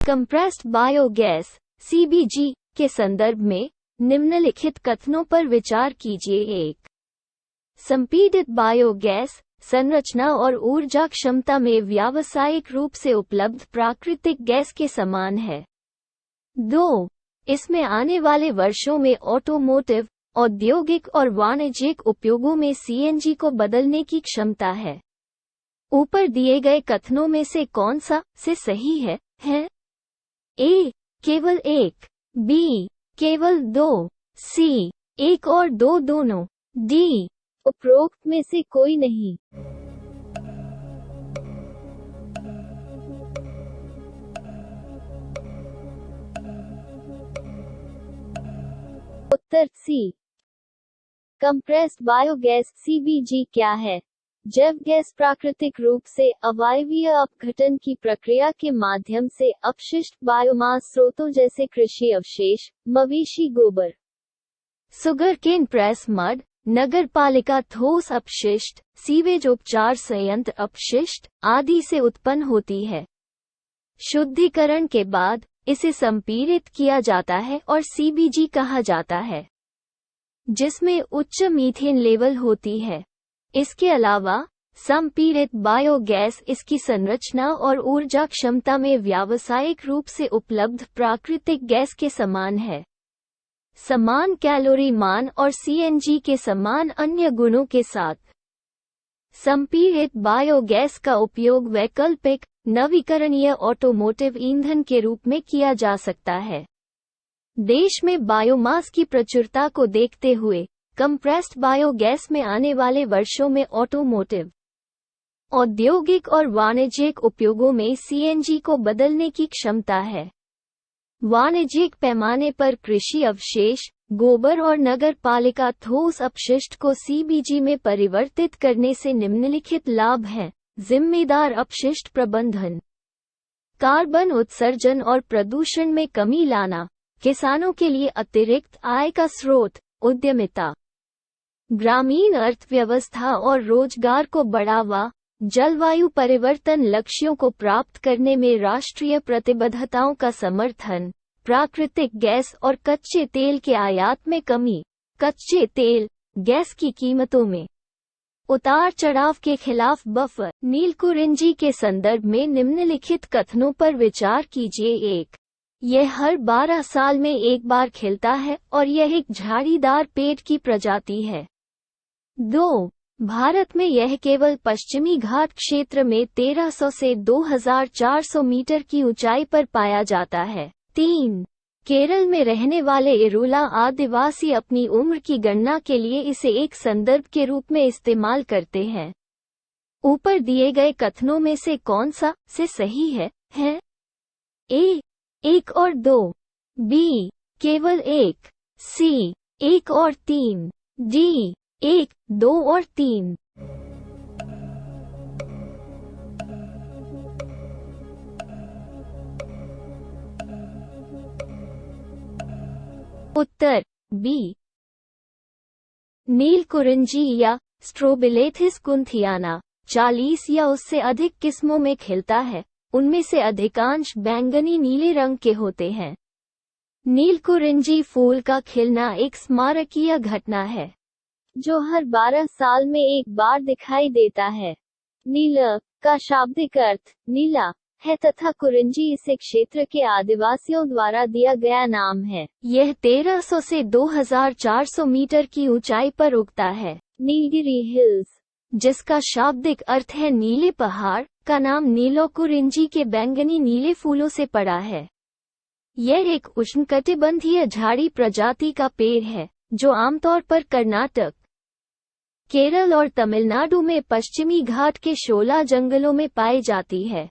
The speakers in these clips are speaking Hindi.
कंप्रेस्ड बायोगैस (सीबीजी) के संदर्भ में निम्नलिखित कथनों पर विचार कीजिए। 1. संपीडित बायोगैस संरचना और ऊर्जा क्षमता में व्यावसायिक रूप से उपलब्ध प्राकृतिक गैस के समान है। 2. इसमें आने वाले वर्षों में ऑटोमोटिव, औद्योगिक और वाणिज्यिक उपयोगों में सीएनजी को बदलने की क्षमता है। ऊपर दिए गए कथनों में से कौन सा से सही है? ए. केवल एक, बी. केवल दो, सी. एक और दो दोनों, डी. उपरोक्त में से कोई नहीं। उत्तर सी। कंप्रेस्ड बायोगैस (सीबीजी) क्या है? जैव गैस प्राकृतिक रूप से अवायवीय अपघटन की प्रक्रिया के माध्यम से अपशिष्ट बायोमास स्रोतों जैसे कृषि अवशेष, मवेशी गोबर, सुगरकेन प्रेस मड, नगरपालिका ठोस अपशिष्ट, सीवेज उपचार संयंत्र अपशिष्ट आदि से उत्पन्न होती है। शुद्धिकरण के बाद इसे संपीड़ित किया जाता है और सीबीजी कहा जाता है, जिसमें उच्च मीथेन लेवल होती है। इसके अलावा संपीड़ित बायोगैस इसकी संरचना और ऊर्जा क्षमता में व्यावसायिक रूप से उपलब्ध प्राकृतिक गैस के समान है, समान कैलोरी मान और सीएनजी के समान अन्य गुणों के साथ। संपीड़ित बायोगैस का उपयोग वैकल्पिक, नवीकरणीय ऑटोमोटिव ईंधन के रूप में किया जा सकता है। देश में बायोमास की प्रचुरता को देखते हुए कंप्रेस्ड बायोगैस में आने वाले वर्षों में ऑटोमोटिव, औद्योगिक और वाणिज्यिक उपयोगों में सीएनजी को बदलने की क्षमता है। वाणिज्यिक पैमाने पर कृषि अवशेष, गोबर और नगरपालिका ठोस अपशिष्ट को सीबीजी में परिवर्तित करने से निम्नलिखित लाभ हैं। जिम्मेदार अपशिष्ट प्रबंधन, कार्बन उत्सर्जन और प्रदूषण में कमी लाना, किसानों के लिए अतिरिक्त आय का स्रोत, उद्यमिता, ग्रामीण अर्थव्यवस्था और रोजगार को बढ़ावा, जलवायु परिवर्तन लक्ष्यों को प्राप्त करने में राष्ट्रीय प्रतिबद्धताओं का समर्थन, प्राकृतिक गैस और कच्चे तेल के आयात में कमी, कच्चे तेल, गैस की कीमतों में उतार चढ़ाव के खिलाफ बफर। नीलकुरिंजी के संदर्भ में निम्नलिखित कथनों पर विचार कीजिए। 1. यह हर 12 साल में एक बार खिलता है और यह एक झाड़ीदार पेड़ की प्रजाति है। 2. भारत में यह केवल पश्चिमी घाट क्षेत्र में 1300 से 2400 मीटर की ऊंचाई पर पाया जाता है। 3. केरल में रहने वाले इरूला आदिवासी अपनी उम्र की गणना के लिए इसे एक संदर्भ के रूप में इस्तेमाल करते हैं। ऊपर दिए गए कथनों में से कौन सा से सही है? ए. 1 और 2, बी. केवल 1, सी. 1 और 3, डी. 1, 2 और 3। उत्तर बी। नीलकुरिंजी या स्ट्रोबिलेथिस कुंथियाना 40 या उससे अधिक किस्मों में खिलता है। उनमें से अधिकांश बैंगनी नीले रंग के होते हैं। नीलकुरिंजी फूल का खिलना एक स्मारकीय घटना है जो हर 12 साल में एक बार दिखाई देता है। नीला का शाब्दिक अर्थ नीला है तथा कुरिंजी इसे क्षेत्र के आदिवासियों द्वारा दिया गया नाम है। यह 1300 से 2400 मीटर की ऊंचाई पर उगता है। नीलगिरी हिल्स, जिसका शाब्दिक अर्थ है नीले पहाड़, का नाम नीलोकुरिंजी के बैंगनी नीले फूलों से पड़ा है। यह एक उष्णकटिबंधीय झाड़ी प्रजाति का पेड़ है जो आमतौर पर कर्नाटक, केरल और तमिलनाडु में पश्चिमी घाट के शोला जंगलों में पाई जाती है।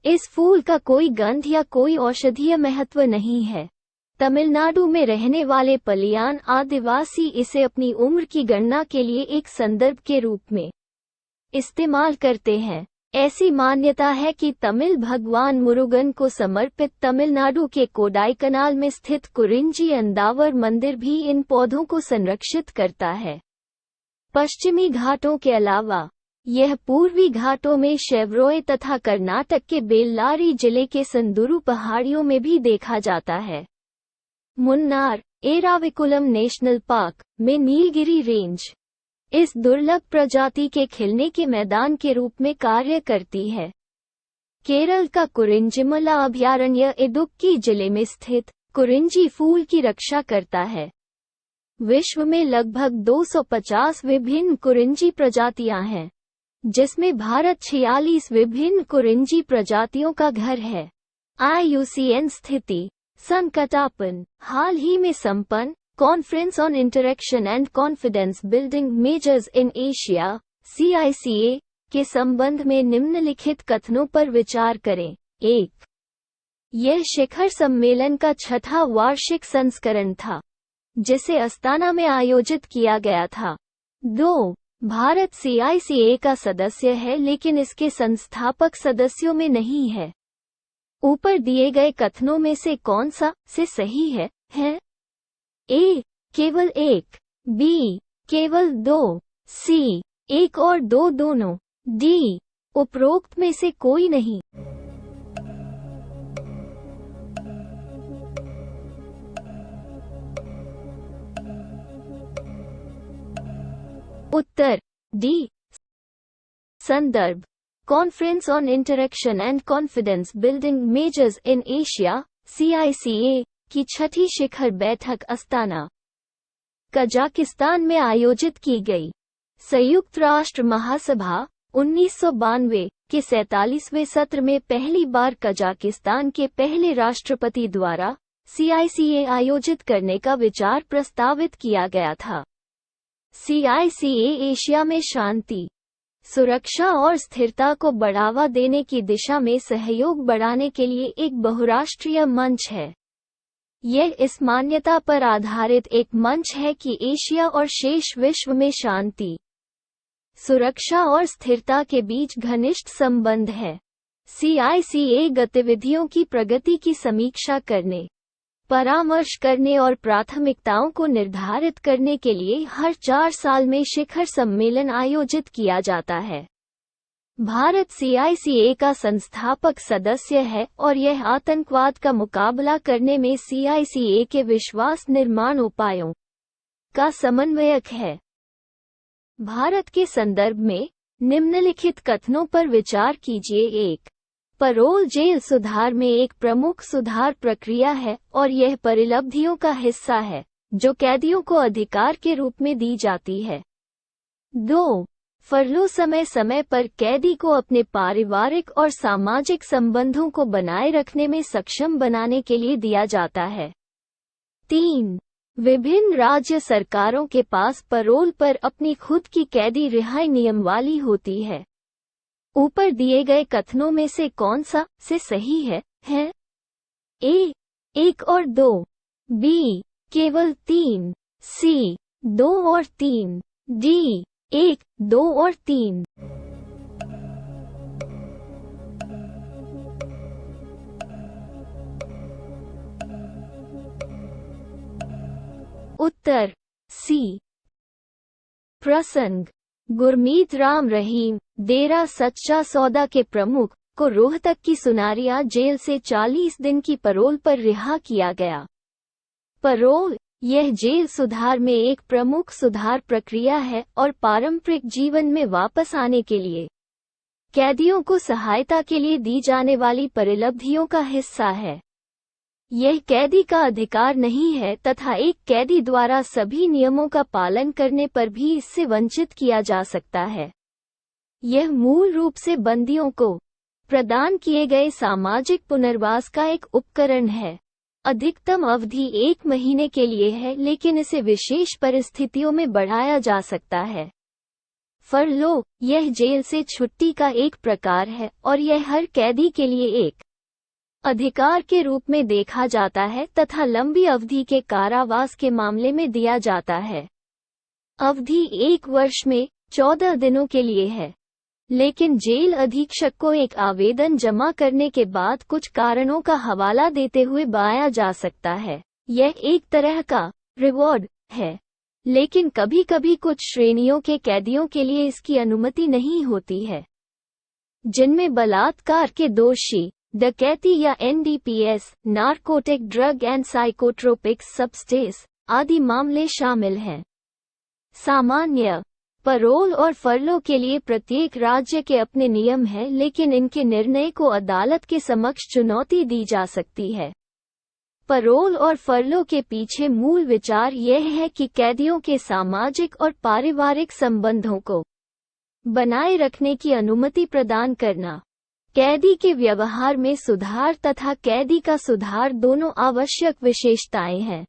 इस फूल का कोई गंध या कोई औषधीय महत्व नहीं है। तमिलनाडु में रहने वाले पलियान आदिवासी इसे अपनी उम्र की गणना के लिए एक संदर्भ के रूप में इस्तेमाल करते हैं। ऐसी मान्यता है कि तमिल भगवान मुरुगन को समर्पित तमिलनाडु के कोडाईकनाल में स्थित कुरिंजी अंदावर मंदिर भी इन पौधों को संरक्षित करता है। पश्चिमी घाटों के अलावा यह पूर्वी घाटों में शेव्रोए तथा कर्नाटक के बेल्लारी जिले के संदूरू पहाड़ियों में भी देखा जाता है। मुन्नार एराविकुलम नेशनल पार्क में नीलगिरी रेंज इस दुर्लभ प्रजाति के खिलने के मैदान के रूप में कार्य करती है। केरल का कुरिंजिमला अभयारण्य इडुक्की जिले में स्थित कुरिंजी फूल की रक्षा करता है। विश्व में लगभग 250 विभिन्न कुरिंजी प्रजातियां हैं, जिसमें भारत 46 विभिन्न कुरिंजी प्रजातियों का घर है। IUCN स्थिति संकटापन हाल ही में संपन्न conference on interaction and confidence building measures in Asia CICA के संबंध में निम्नलिखित कथनों पर विचार करें। 1. यह शिखर सम्मेलन का 6वां वार्षिक संस्करण था, जिसे अस्ताना में आयोजित किया गया था। 2. भारत CICA का सदस्य है लेकिन इसके संस्थापक सदस्यों में नहीं है। ऊपर दिए गए कथनों में से कौन सा से सही है? A. केवल 1, B. केवल 2, C. 1 और 2 दोनों, D. उपरोक्त में से कोई नहीं। उत्तर D. संदर्भ conference on interaction and confidence building measures in Asia CICA की 6ठी शिखर बैठक अस्ताना, कजाकिस्तान में आयोजित की गई। संयुक्त राष्ट्र महासभा 1992 के 47वें सत्र में पहली बार कजाकिस्तान के पहले राष्ट्रपति द्वारा CICA आयोजित करने का विचार प्रस्तावित किया गया था। CICA एशिया में शांति, सुरक्षा और स्थिरता को बढ़ावा देने की दिशा में सहयोग बढ़ाने के लिए एक बहुराष्ट्रीय मंच है। यह इस मान्यता पर आधारित एक मंच है कि एशिया और शेष विश्व में शांति, सुरक्षा और स्थिरता के बीच घनिष्ठ संबंध है। CICA गतिविधियों की प्रगति की समीक्षा करने, परामर्श करने और प्राथमिकताओं को निर्धारित करने के लिए हर 4 साल में शिखर सम्मेलन आयोजित किया जाता है। भारत CICA का संस्थापक सदस्य है और यह आतंकवाद का मुकाबला करने में CICA के विश्वास निर्माण उपायों का समन्वयक है। भारत के संदर्भ में निम्नलिखित कथनों पर विचार कीजिए। 1. पैरोल जेल सुधार में एक प्रमुख सुधार प्रक्रिया है और यह परिलब्धियों का हिस्सा है जो कैदियों को अधिकार के रूप में दी जाती है। 2. फरलो समय समय पर कैदी को अपने पारिवारिक और सामाजिक संबंधों को बनाए रखने में सक्षम बनाने के लिए दिया जाता है। 3. विभिन्न राज्य सरकारों के पास पैरोल पर अपनी खुद की कैदी रिहाई नियमावली होती है। ऊपर दिए गए कथनों में से कौन सा से सही है? A. 1 और 2, B. केवल 3, C. 2 और 3, D. 1, 2 और 3। उत्तर C. प्रसंग गुरमीत राम रहीम, डेरा सच्चा सौदा के प्रमुख, को रोहतक की सुनारिया जेल से 40 दिन की पैरोल पर रिहा किया गया। पैरोल यह जेल सुधार में एक प्रमुख सुधार प्रक्रिया है और पारंपरिक जीवन में वापस आने के लिए कैदियों को सहायता के लिए दी जाने वाली परिलब्धियों का हिस्सा है। यह कैदी का अधिकार नहीं है तथा एक कैदी द्वारा सभी नियमों का पालन करने पर भी इससे वंचित किया जा सकता है। यह मूल रूप से बंदियों को प्रदान किए गए सामाजिक पुनर्वास का एक उपकरण है। अधिकतम अवधि 1 महीने के लिए है, लेकिन इसे विशेष परिस्थितियों में बढ़ाया जा सकता है। फरलो यह जेल से छुट्टी का एक प्रकार है और यह हर कैदी के लिए एक अधिकार के रूप में देखा जाता है तथा लंबी अवधि के कारावास के मामले में दिया जाता है। अवधि 1 वर्ष में 14 दिनों के लिए है, लेकिन जेल अधीक्षक को एक आवेदन जमा करने के बाद कुछ कारणों का हवाला देते हुए बढ़ाया जा सकता है। यह एक तरह का रिवॉर्ड है। लेकिन कभी कभी कुछ श्रेणियों के कैदियों के लिए इसकी अनुमति नहीं होती है, जिनमें बलात्कार के दोषी, डकैती या NDPS, narcotic drug and psychotropic substance आदि मामले शामिल हैं। सामान्य परोल और फरलो के लिए प्रत्येक राज्य के अपने नियम हैं, लेकिन इनके निर्णय को अदालत के समक्ष चुनौती दी जा सकती है। परोल और फरलो के पीछे मूल विचार यह है कि कैदियों के सामाजिक और पारिवारिक संबंधों को बनाए रखने की अनुमति प्रदान करना। कैदी के व्यवहार में सुधार तथा कैदी का सुधार दोनों आवश्यक विशेषताएं हैं।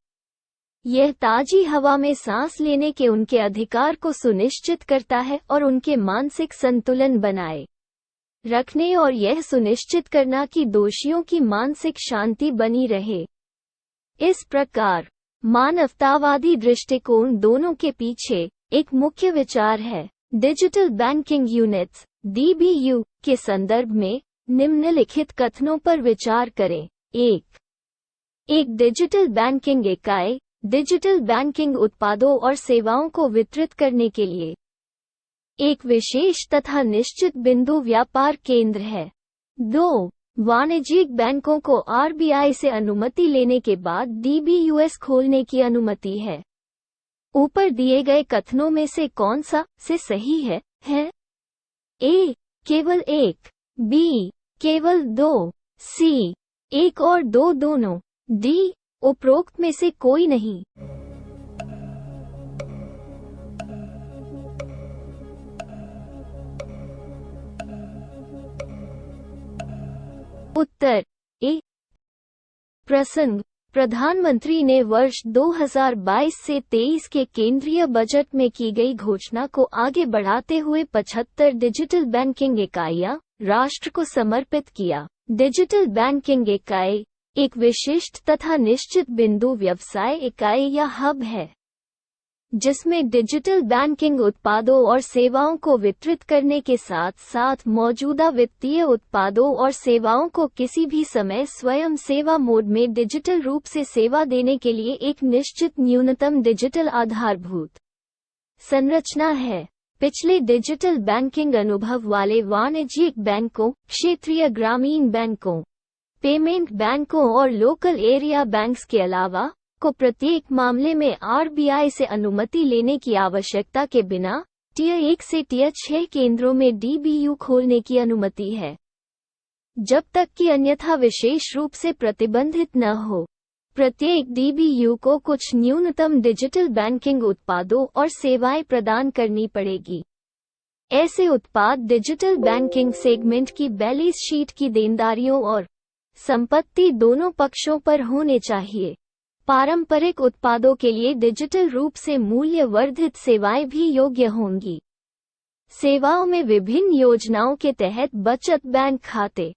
यह ताजी हवा में सांस लेने के उनके अधिकार को सुनिश्चित करता है और उनके मानसिक संतुलन बनाए रखने और यह सुनिश्चित करना कि दोषियों की मानसिक शांति बनी रहे। इस प्रकार मानवतावादी दृष्टिकोण दोनों के पीछे एक मुख्य विचार है। डिजिटल बैंकिंग यूनिट्स (DBU) के संदर्भ में निम्नलिखित कथनों पर विचार करें। एक डिजिटल बैंकिंग इकाई डिजिटल बैंकिंग उत्पादों और सेवाओं को वितरित करने के लिए एक विशेष तथा निश्चित बिंदु व्यापार केंद्र है। 2. वाणिज्यिक बैंकों को RBI से अनुमति लेने के बाद DBUs खोलने की अनुमति है। ऊपर दिए गए कथनों में से कौन सा से सही है? A. केवल एक, B. केवल दो, C. एक और दो दोनों, D. उपरोक्त में से कोई नहीं। उत्तर ए। प्रसंग: प्रधानमंत्री ने वर्ष 2022 से 23 के केंद्रीय बजट में की गई घोषणा को आगे बढ़ाते हुए 75 डिजिटल बैंकिंग इकाइयां राष्ट्र को समर्पित किया। डिजिटल बैंकिंग इकाई एक विशिष्ट तथा निश्चित बिंदु व्यवसाय इकाई या हब है, जिसमें डिजिटल बैंकिंग उत्पादों और सेवाओं को वितरित करने के साथ साथ मौजूदा वित्तीय उत्पादों और सेवाओं को किसी भी समय स्वयं सेवा मोड में डिजिटल रूप से सेवा देने के लिए एक निश्चित न्यूनतम डिजिटल आधारभूत संरचना है। पिछले डिजिटल बैंकिंग अनुभव वाले वाणिज्यिक बैंकों, क्षेत्रीय ग्रामीण बैंकों, पेमेंट बैंकों और लोकल एरिया बैंक्स के अलावा को प्रत्येक मामले में RBI से अनुमति लेने की आवश्यकता के बिना टियर 1 से टियर 6 केंद्रों में DBU खोलने की अनुमति है, जब तक कि अन्यथा विशेष रूप से प्रतिबंधित न हो। प्रत्येक DBU को कुछ न्यूनतम डिजिटल बैंकिंग उत्पादों और सेवाएं प्रदान करनी पड़ेगी। ऐसे उत्पाद डिजिटल बैंकिंग सेगमेंट की बैलेंस शीट की देनदारियों और संपत्ति दोनों पक्षों पर होने चाहिए। पारंपरिक उत्पादों के लिए डिजिटल रूप से मूल्य वर्धित सेवाएं भी योग्य होंगी। सेवाओं में विभिन्न योजनाओं के तहत बचत बैंक खाते,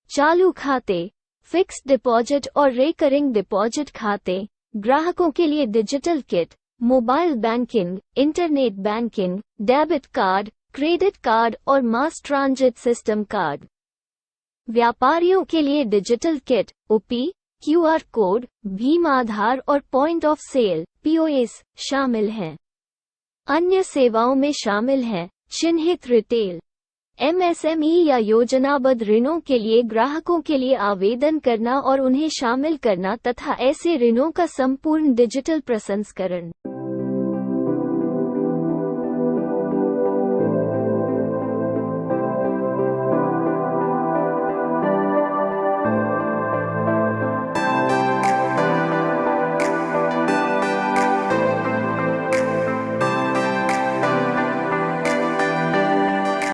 चालू खाते, फिक्स्ड डिपॉजिट और रेकरिंग डिपॉजिट खाते, ग्राहकों के लिए digital kit, mobile banking, internet banking, debit card, credit card और मास ट्रांजिट सिस्टम कार्ड। व्यापारियों के लिए digital kit, OP, QR code, भीम आधार और पॉइंट ऑफ सेल POS शामिल हैं। अन्य सेवाओं में शामिल हैं चिन्हित रिटेल, MSME या योजनाबद्ध ऋणों के लिए ग्राहकों के लिए आवेदन करना और उन्हें शामिल करना तथा ऐसे ऋणों का संपूर्ण डिजिटल प्रसंस्करण।